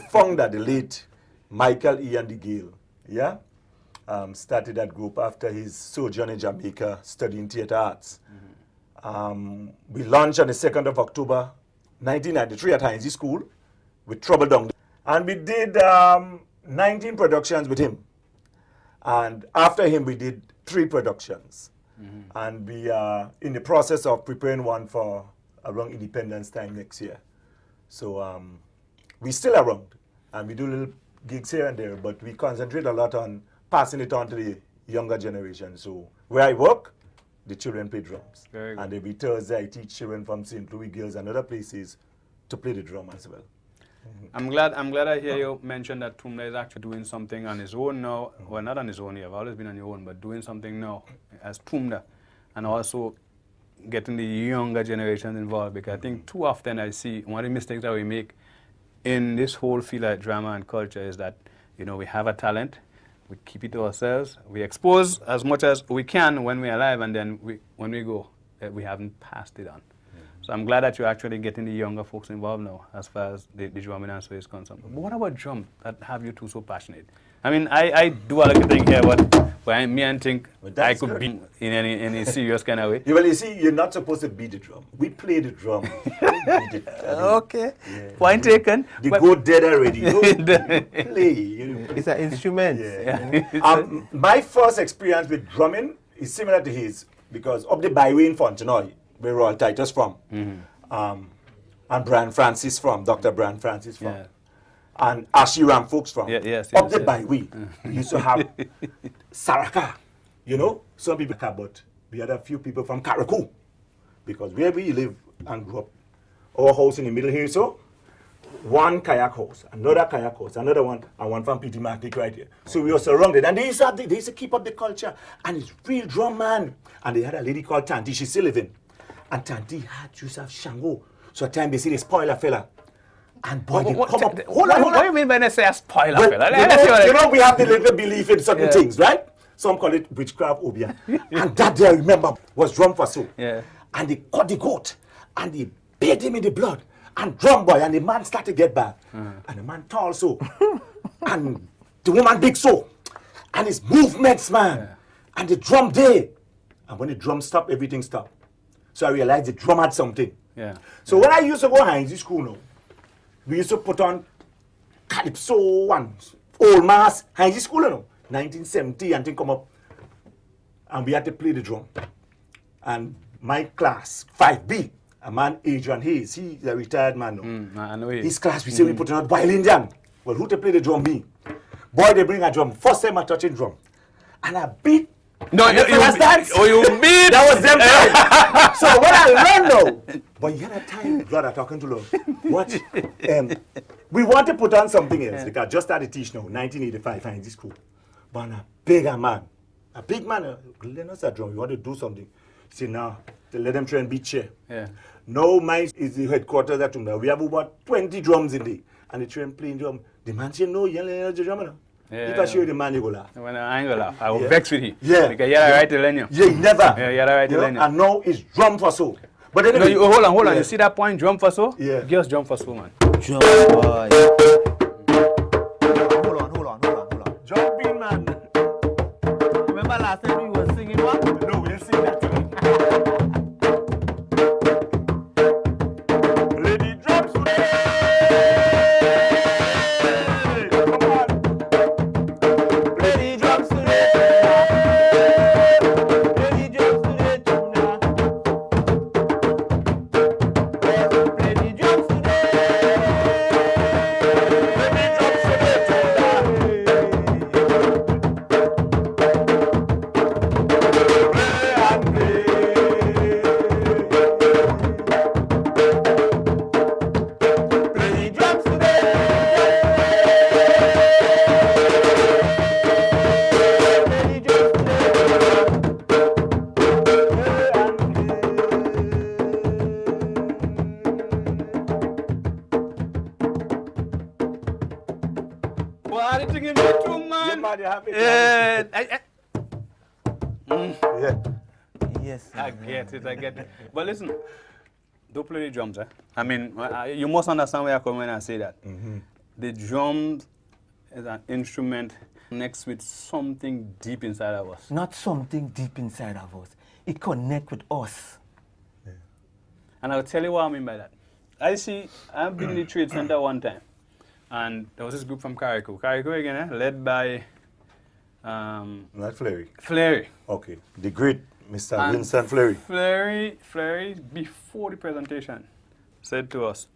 founder, the late Michael Ian DeGale, yeah, started that group after his sojourn in Jamaica studying theatre arts. We launched on the 2nd of October 1993 at Heinzie School with Trouble Down. And we did 19 productions with him. And after him, we did 3 productions. And we are in the process of preparing one for around Independence Time next year. So we're still around, and we do little gigs here and there, but we concentrate a lot on passing it on to the younger generation. So where I work, the children play drums. Very good. And every Thursday I teach children from St. Louis Girls and other places to play the drum as well. I'm glad I hear you mention that Tumda is actually doing something on his own now. Well, not on his own, you've always been on your own, but doing something now as Tumda, and also getting the younger generations involved, because I think too often I see one of the mistakes that we make in this whole field of drama and culture is that, you know, we have a talent, we keep it to ourselves, we expose as much as we can when we're alive, and then when we go, we haven't passed it on. So I'm glad that you're actually getting the younger folks involved now as far as the drumming and so is concerned. But what about drum that have you two so passionate? I mean, I do a lot of things here, but me and think I could be in any serious kind of way. Well, you see, you're not supposed to beat the drum. We play the drum. Okay, yeah. Point taken. The goat dead already. Play. It's an instrument. Yeah. My first experience with drumming is similar to his, because up the byway in Fontenoy, where Royal Titus from, and Brian Francis from, Dr. Brian Francis from, and Ashiram folks from. Up the byway, we used to have Saraka, you know, some people, but we had a few people from Karakou, because where we live and grew up, our house in the middle here, so one kayak house, another kayak house, another one, and one from P.T. Market right here. So we were surrounded, and they used to keep up the culture, and it's real drum, man. And they had a lady called Tanti, she's still living. And Tanti used to have Shango. So at times they see they spoil a fella. And boy, they come up. Hold on. What do you mean when they say a spoil a fella? You know, we have the little belief in certain things, right? Some call it witchcraft, obia. And that day, I remember, was drum for so. Yeah. And they caught the goat, and they bathed him in the blood. And drum boy, and the man started to get bad. And the man tall so. And the woman big so. And his movements, man. And the drum day. And when the drum stopped, everything stopped. So I realized the drum had something. So when I used to go Heinzie School now, we used to put on Calypso and Old Mass, Heinzie School, you know, 1970 and thing come up. And we had to play the drum. And my class, 5B, a man, Adrian Hayes, he's a retired man now. I know he. His class, we say we put on Wild Indian. Well, who to play the drum? Me. Boy, they bring a drum. First time I touching drum. And I beat No, And the fellas dance. Oh, you beat. That was them time. So what I learned though, but you had a time, brother, talking to love. Watch. We want to put on something else because just started teach now, 1985, and this cool. But a bigger man, a big man, lend us a drum. We want to do something. See now, they let them try and beat chair. Yeah. Now mine is the headquarters at Tumba. We have about 20 drums in there, and they train playing drum. The man say no, you ain't the drummer. Yeah, if I show you the man, you go laugh. When I ain't gonna laugh, I will vex with you. Yeah. Because you had a right to learn you. Yeah, never. Yeah, you had a right to learn you. And now it's drum for soul. But No, anyway, hold on. Yeah. You see that point, drum for soul? Yeah. Give us drum for soul, man. Drum boy. Hold on. Jumping man. Remember last time we were singing what? No, we'll sing that today. Play the drums today. Come on. Play the drums today. Play the drums today, Tuna. Play the drums today. What are you thinking me too, man? Yeah. Yes. I get it. But listen, don't play the drums, eh? I mean, you must understand where I come when I say that. The drums is an instrument next with something deep inside of us. Not something deep inside of us. It connects with us. And I'll tell you what I mean by that. I've been in the Trade Center one time, and there was this group from Carrico. Carrico again, led by... Not Fleury. Fleury. Okay. The great Mr. And Winston Fleury. Fleury, before the presentation, said to us,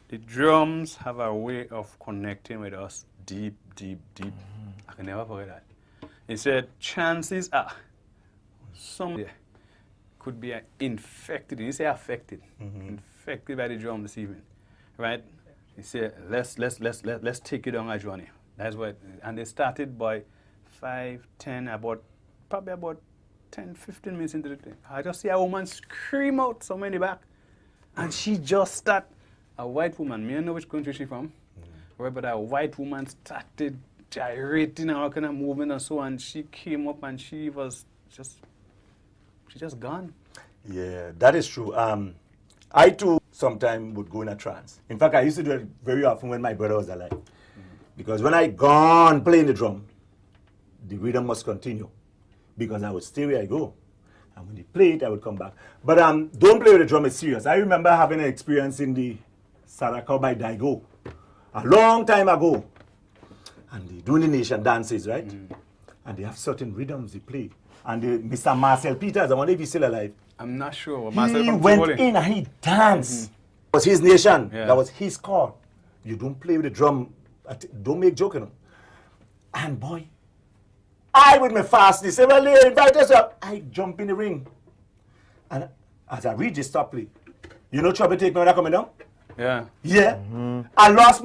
the drums have a way of connecting with us deep. I can never forget that. He said, chances are, somebody could be infected, he didn't say affected, infected by the drum this evening, right? He said, let's take you down a journey. That's what, and they started by probably about 10, 15 minutes into the thing. I just see a woman scream out somewhere in the back, and she just started, a white woman, me don't know which country she's from, right, but a white woman started gyrating and all kind of movement and so on. She came up and she just gone. Yeah, that is true. I too sometimes would go in a trance. In fact, I used to do it very often when my brother was alive. Because when I gone playing the drum, the rhythm must continue. Because I would stay where I go. And when they play it, I would come back. But don't play with the drum, it's serious. I remember having an experience in the Saraka by Daigo a long time ago. And they do the nation dances, right? And they have certain rhythms they play. And Mr. Marcel Peters, I wonder if he's still alive. I'm not sure. He went in and he danced. It was his nation. Yeah. That was his call. You don't play with the drum. Don't make joke, you know. And boy, I with my fastness, say, well, they invite us up. I jump in the ring. And as I reach the stop play, you know trouble take me when I coming down? Yeah. Yeah. I lost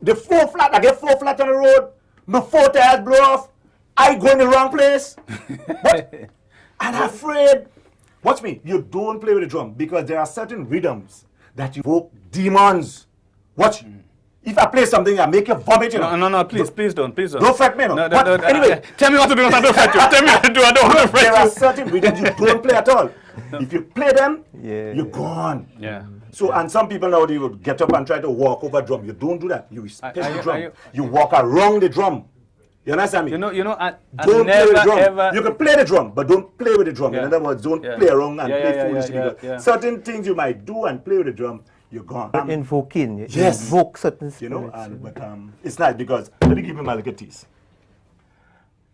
the 4 flat. I get 4 flat on the road. My 4 tires blow off. I go in the wrong place. And I'm afraid. Watch me. You don't play with the drum because there are certain rhythms that evoke demons. Watch. If I play something, I make you vomit, you know. No, please don't. Don't fret me, no. Anyway, tell me what to do, not to fret you. Tell me what to do, I don't want to fret you. There are certain rhythms you don't play at all. If you play them, Yeah. you're gone. Yeah. So, and some people now, they would get up and try to walk over drum. You don't do that. You respect the drum. you- You walk around the drum. You understand me? You know, I Don't play with the drum. ever... You can play the drum, but don't play with the drum. Yeah. In other words, don't Yeah. play around and Yeah, play yeah, foolishly. yeah, because yeah. certain things you might do and play with the drum, you're gone. Invoking. Yes. Invoke certain You know, spirits. but it's nice because let me give him a little tease.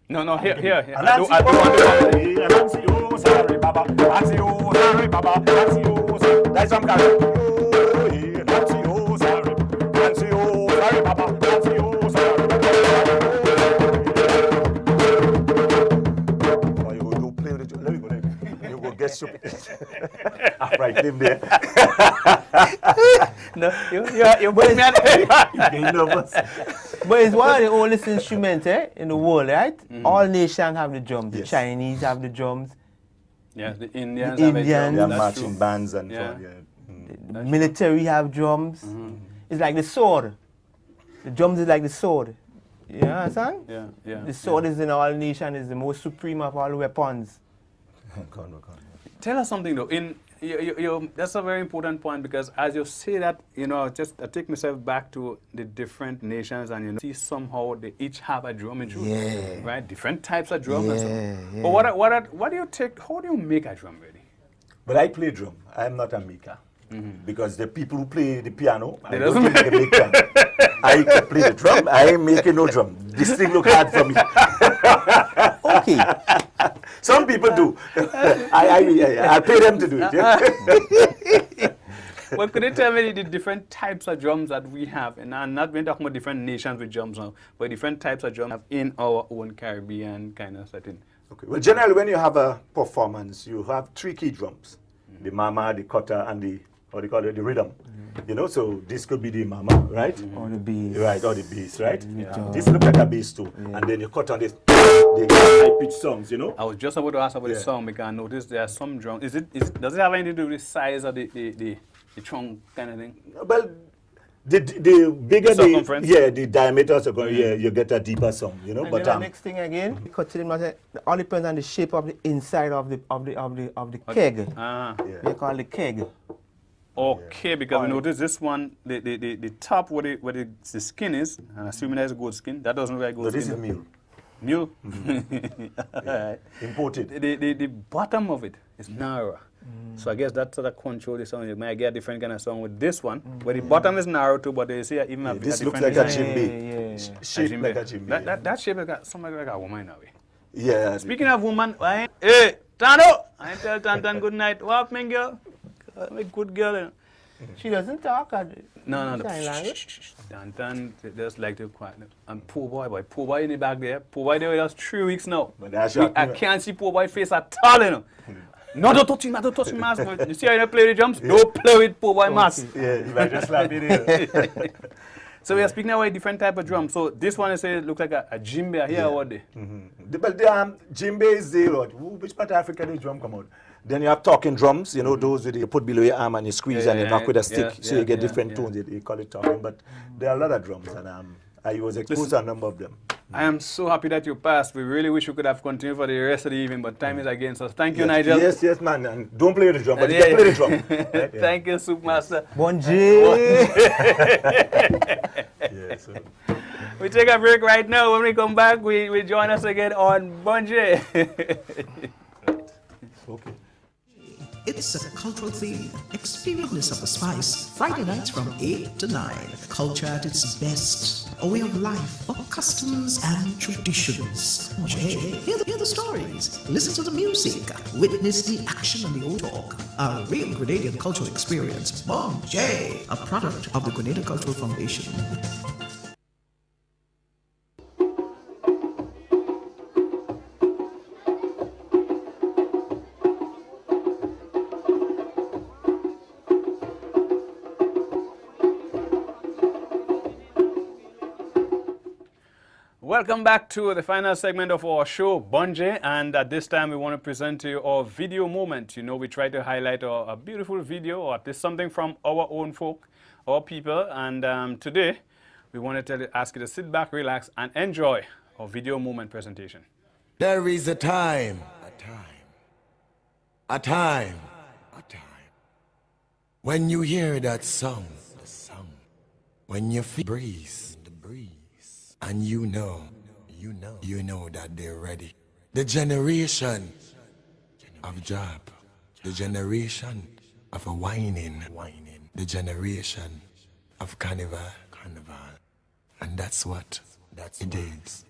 No, here. And I do want to... Nancy, oh, sorry, Baba. Nancy, oh, sorry, Baba. Nancy, oh, sorry. That's some kind of... Oh, yeah. Nancy, oh, sorry. Nancy, oh, sorry, Baba. Nancy, oh, sorry. What you stupid. I'm right him there. No, you put me at You're nervous. But it's one of the oldest instruments in the world, right? All nations have the drums. The Chinese have the drums. Yeah, the Indians The have Indians. They have That's marching true. bands and Yeah. so on. Yeah. The military have drums. It's like the sword. The drums is like the sword. You understand? Yeah, yeah. The sword is in all nations, is the most supreme of all weapons. Go on. Tell us something though. That's a very important point because as you say that, I take myself back to the different nations and see somehow they each have a drum instrument, right? Different types of drum. And so. But what do you take? How do you make a drum really? But I play drum. I'm not a maker. Because the people who play the piano, I doesn't don't think they make drum. I can play the drum. I ain't making no drum. This thing look hard for me. Okay. Some people do. I pay them to do it. Yeah? Well, could you tell me the different types of drums that we have? And I'm not going to talk about different nations with drums now, but different types of drums in our own Caribbean kind of setting. Okay. Well, generally, when you have a performance, you have 3 key drums: the mama, the cutter, and the the rhythm. So this could be the mama, right? Or the bass. Right, or the bass, right? Yeah. This looks like a bass too. Yeah. And then you cut on this, they get high-pitched songs, I was just about to ask about the song because I noticed there are some drums. Does it have anything to do with the size of the trunk kind of thing? Well, the bigger the diameters are going, you get a deeper song, And But then the next thing again, it all depends on the shape of the inside of the keg. They call the keg. Okay, because we notice this one, the top where the skin is, and assuming that's goat skin, that doesn't look like goat skin. This is mule. Mule? Right. Imported. The bottom of it is narrow. So I guess that's sort of control the sound. You might get a different kind of song with this one, where the bottom is narrow too, but they say even this a looks different like design. a djembe. Shaped like a djembe. That shape is something like a woman in a way. Yeah. Speaking of woman, hey, Tano! I tell Tantan good night. What up, man, girl? I'm a good girl. She doesn't talk. No. Tantan just like to quiet. And poor boy in the back there. Poor boy there with us 3 weeks now. I can't see poor boy face at all, No, don't touch him, mask. You see how you play the drums? Don't play with poor boy mask. Yeah, you might just slap it. So we are speaking about a different type of drum. So this one is look like a djembe here or what? But the djembe is which part of Africa the drum come out? Then you have talking drums, those that you put below your arm and you squeeze and you knock with a stick, so you get different tones. You call it talking, but there are a lot of drums, and I was exposed to a number of them. I am so happy that you passed. We really wish we could have continued for the rest of the evening, but time is against us. Thank you, Nigel. Yes, man. And don't play the drum, but you can play the drum. Right? Thank you, Soup Master. Bonjour. We take a break right now. When we come back, we join us again on Bonjour. Okay. It's a cultural theme. Experience of the spice. Friday nights from 8 to 9. Culture at its best. A way of life, of customs and traditions. Hey, hear the stories. Listen to the music. Witness the action and the old talk. A real Grenadian cultural experience. Bon J, a product of the Grenada Cultural Foundation. Welcome back to the final segment of our show, Bonje, and at this time we want to present to you our video moment. We try to highlight a beautiful video or at least something from our own folk, our people, and today we want to ask you to sit back, relax, and enjoy our video moment presentation. There is a time, when you hear that song, when you feel the breeze, and you know that they're ready. The generation of job, the generation of a whining, the generation of carnival, and that's what it is.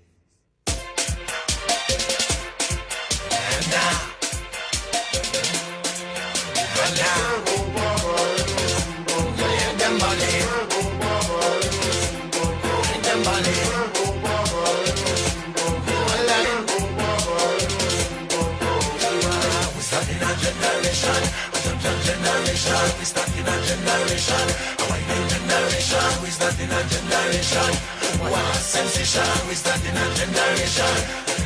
generation, we start in a generation.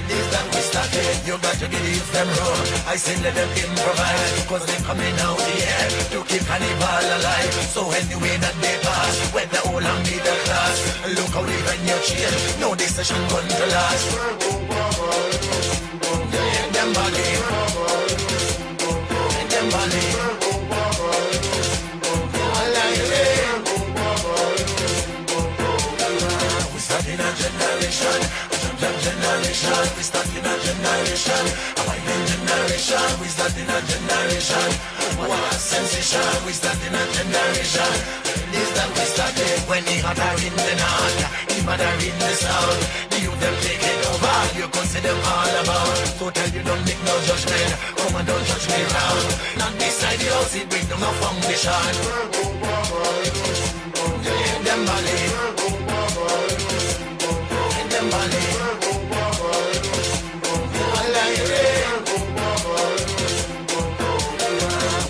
This that we started, you got to give them room. I say let them improvise, cause they coming out here to keep Carnival alive. So anyway that they pass, whether old or middle class, look how they run your chain, no this session going to last. Them body, them body. We start in a generation, generation, we start in a generation. A violent generation, we start in a generation. What sensation, we start in a generation. This that we started when the hot are in the north, the mad are in the south. The youth them take it over, you can see them all about. So tell you don't make no judgment, come and don't judge me round. Not beside the house, it bring them no foundation. Them body, them body.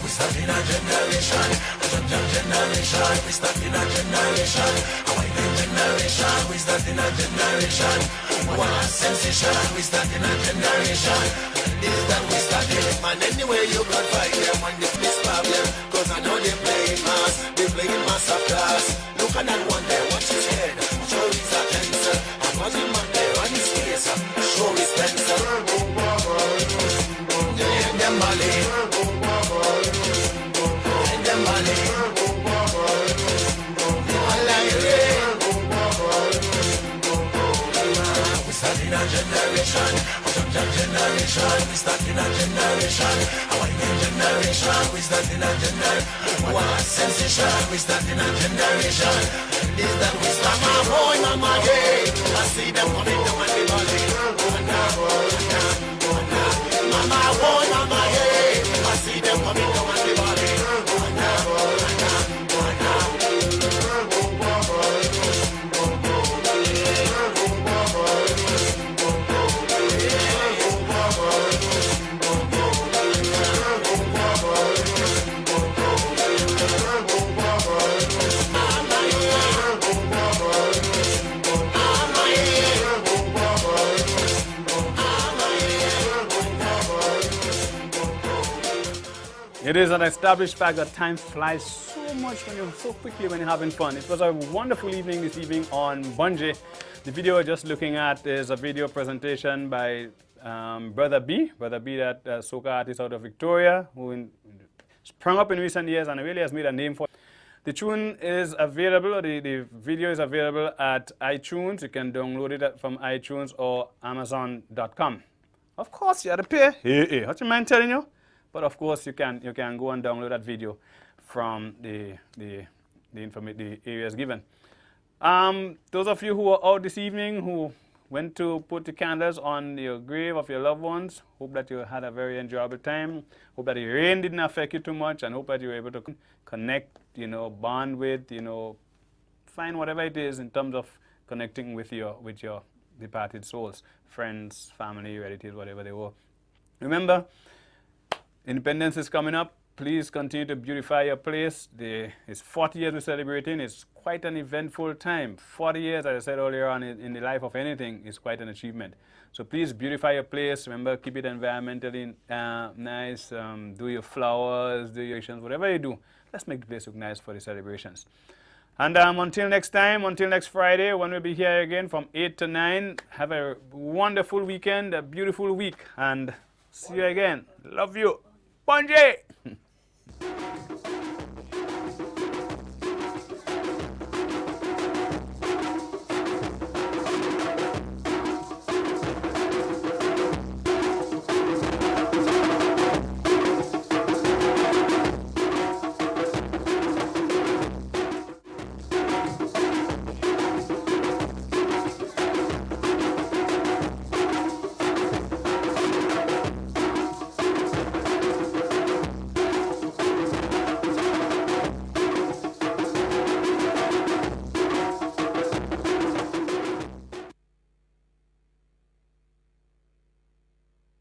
We start in a generation, we start in a generation. A violent generation, we start in a generation. What sensation, we start in a generation. This that we started, man, anywhere you can find them on this problem. Cause I know they playing mass, they playing mass of class. Look at that one there, watch his head, show his attention. I was him man there on his face, show his pencil. Them Mali, them Mali. We start in a generation, we start in a generation. Our generation, we start in a generation. What sensation, we start in a generation. This that we start, my boy, mama, hey. I see them coming down on the valley. Mama, boy, mama, hey. I see them coming down on the valley. It is an established fact that time flies so much so quickly when you're having fun. It was a wonderful evening this evening on Bunjay. The video we're just looking at is a video presentation by Brother B, that soca artist out of Victoria, who sprung up in recent years and really has made a name for it. The tune is available, the video is available at iTunes. You can download it from iTunes or Amazon.com. Of course, you have to pay. Hey, what's your man telling you? But of course, you can go and download that video from the areas given. Those of you who were out this evening, who went to put the candles on your grave of your loved ones, hope that you had a very enjoyable time. Hope that the rain didn't affect you too much, and hope that you were able to connect, bond with, find whatever it is in terms of connecting with your departed souls, friends, family, relatives, whatever they were. Remember, Independence is coming up. Please continue to beautify your place. It's 40 years we're celebrating. It's quite an eventful time. 40 years, as I said earlier on, in the life of anything is quite an achievement. So please beautify your place. Remember, keep it environmentally nice. Do your flowers, do your actions, whatever you do. Let's make the place look nice for the celebrations. And until next time, until next Friday, when we'll be here again from 8 to 9, have a wonderful weekend, a beautiful week, and see you again. Love you. Bunjay!